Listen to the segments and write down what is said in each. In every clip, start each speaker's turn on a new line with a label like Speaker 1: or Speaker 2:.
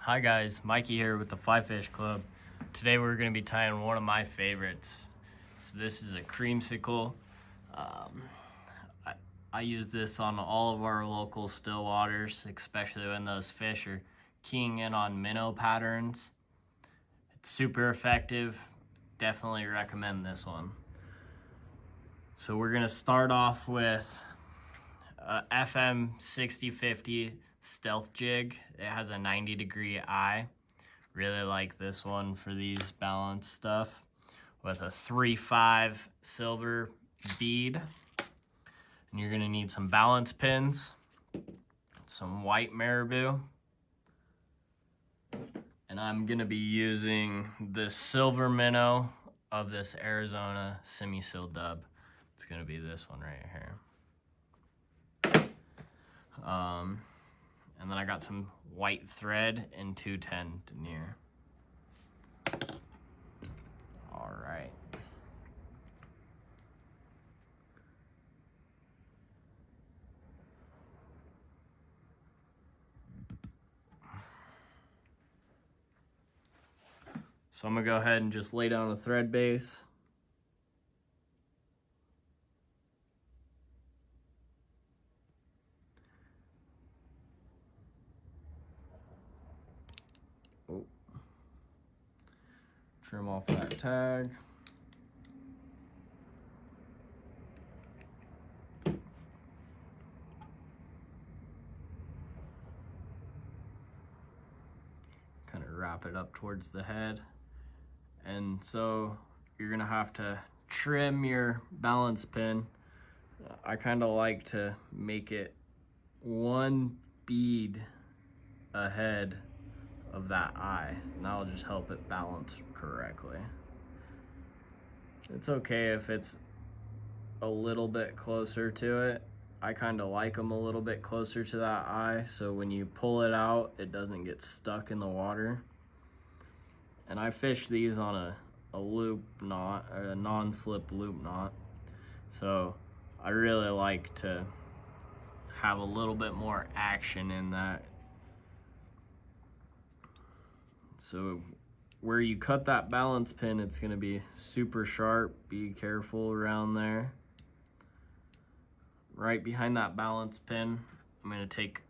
Speaker 1: Hi guys, Mikey here with the Fly Fish Club. Today we're going to be tying one of my favorites. So this is a creamsicle. I use this on all of our local still waters, especially when those fish are keying in on minnow patterns. It's super effective. Definitely recommend this one. So we're going to start off with a FM 6050 stealth jig. It has a 90-degree eye. Really like this one for these balance stuff, with a 3.5 silver bead. And you're gonna need some balance pins, some white marabou, and I'm gonna be using this silver minnow of this Arizona semi-seal dub. It's gonna be this one right here. And then I got some white thread and 210 denier. All right. So I'm gonna go ahead and just lay down a thread base. Trim off that tag. Kind of wrap it up towards the head. And so you're gonna have to trim your balance pin. I kind of like to make it one bead ahead of that eye, and that'll just help it balance correctly. It's okay if it's a little bit closer to it. I kind of like them a little bit closer to that eye, so when you pull it out, it doesn't get stuck in the water. And I fish these on a loop knot, or a non-slip loop knot. So I really like to have a little bit more action in that. So where you cut that balance pin, it's gonna be super sharp. Be careful around there. Right behind that balance pin, I'm gonna take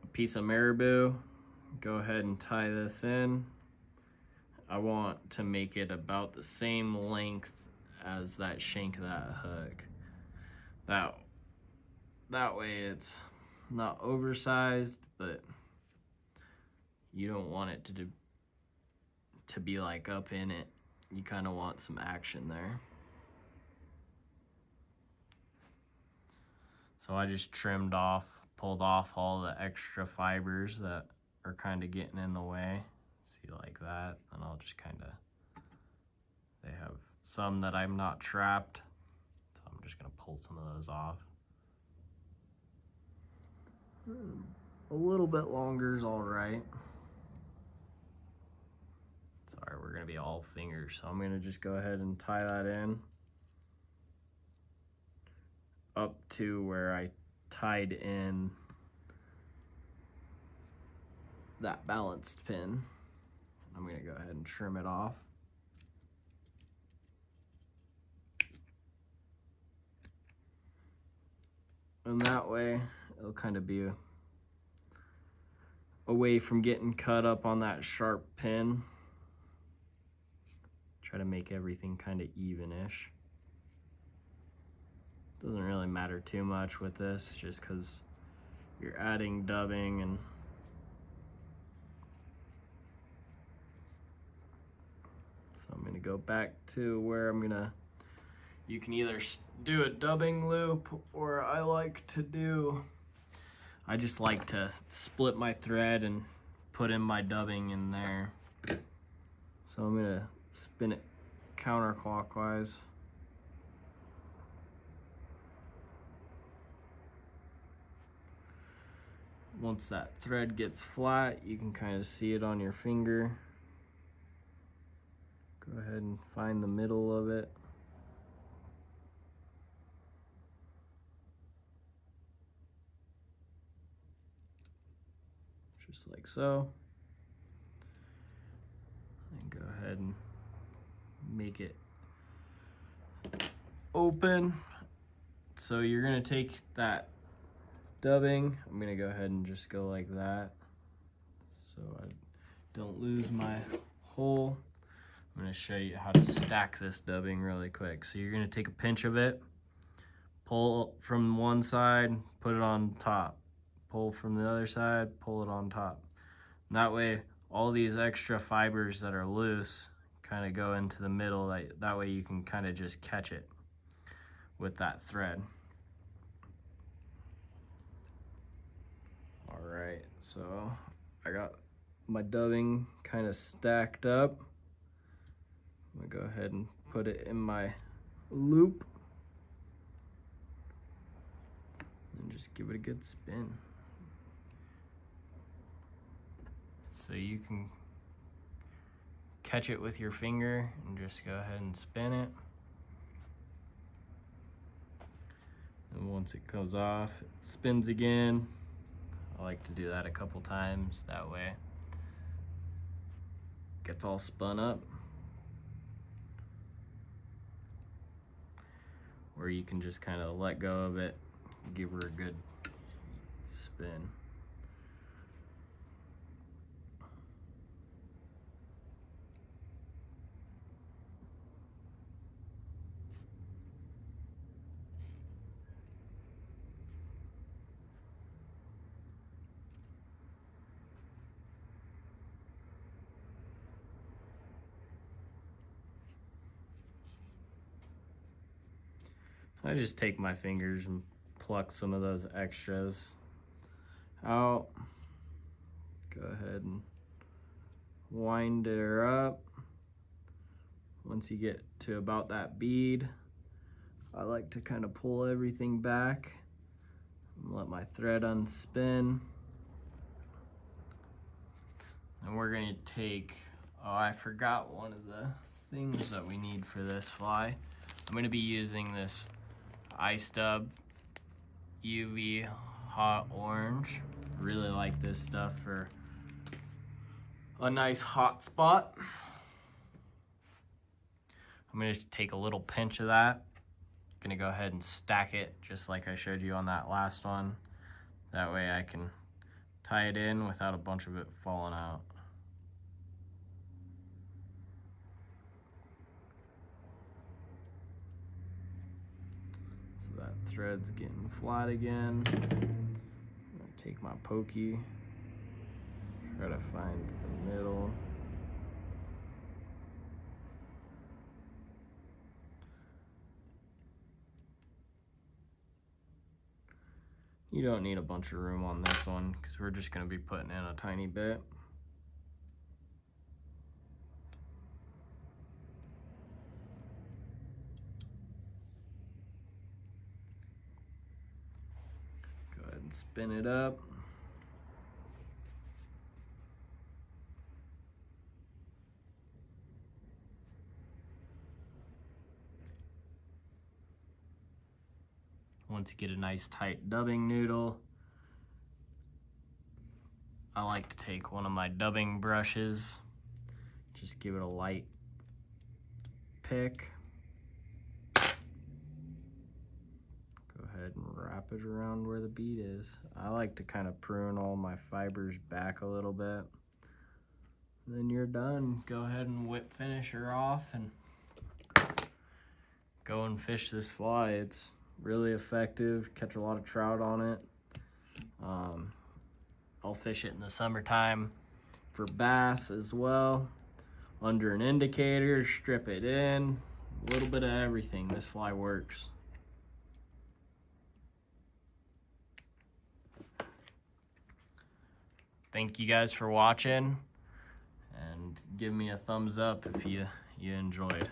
Speaker 1: a piece of marabou, go ahead and tie this in. I want to make it about the same length as that shank of that hook. That way it's not oversized, but you don't want it to be like up in it. You kind of want some action there. So I just pulled off all the extra fibers that are kind of getting in the way. See, like that, and I'll just they have some that I'm not trapped, so I'm just gonna pull some of those off. A little bit longer is all right. Sorry, we're gonna be all fingers, so I'm gonna just go ahead and tie that in up to where I tied in that balanced pin. I'm gonna go ahead and trim it off. And that way, it'll kind of be away from getting cut up on that sharp pin. Try to make everything kind of even-ish. Doesn't really matter too much with this, just because you're adding dubbing and so I'm gonna go back to where you can either do a dubbing loop, or I just like to split my thread and put in my dubbing in there. So I'm gonna spin it counterclockwise. Once that thread gets flat, you can kind of see it on your finger. Go ahead and find the middle of it. just like so. And go ahead and make it open. So you're gonna take that dubbing, I'm gonna go ahead and just go like that so I don't lose my hole. I'm gonna show you how to stack this dubbing really quick. So you're gonna take a pinch of it, pull from one side, put it on top, pull from the other side, pull it on top. And that way all these extra fibers that are loose kind of go into the middle. That way you can kind of just catch it with that thread. All right, so I got my dubbing kind of stacked up. I'm gonna go ahead and put it in my loop and just give it a good spin. So you can catch it with your finger and just go ahead and spin it. And once it comes off, it spins again. I like to do that a couple times, that way it gets all spun up. Or you can just kind of let go of it, give her a good spin. I just take my fingers and pluck some of those extras out. Go ahead and wind her up. Once you get to about that bead, I like to kind of pull everything back and let my thread unspin. And we're gonna take, oh, I forgot one of the things that we need for this fly. I'm gonna be using this Ice Dub UV Hot Orange. Really like this stuff for a nice hot spot. I'm gonna just take a little pinch of that. Gonna go ahead and stack it just like I showed you on that last one. That way I can tie it in without a bunch of it falling out. That thread's getting flat again. I'm gonna take my pokey, try to find the middle. You don't need a bunch of room on this one because we're just gonna be putting in a tiny bit. And spin it up. Once you get a nice tight dubbing noodle, I like to take one of my dubbing brushes, just give it a light pick. And wrap it around where the bead is. I like to kind of prune all my fibers back a little bit. And then you're done. Go ahead and whip finish her off and go and fish this fly. It's really effective. Catch a lot of trout on it. I'll fish it in the summertime for bass as well. Under an indicator, strip it in. A little bit of everything. This fly works. Thank you guys for watching, and give me a thumbs up if you enjoyed.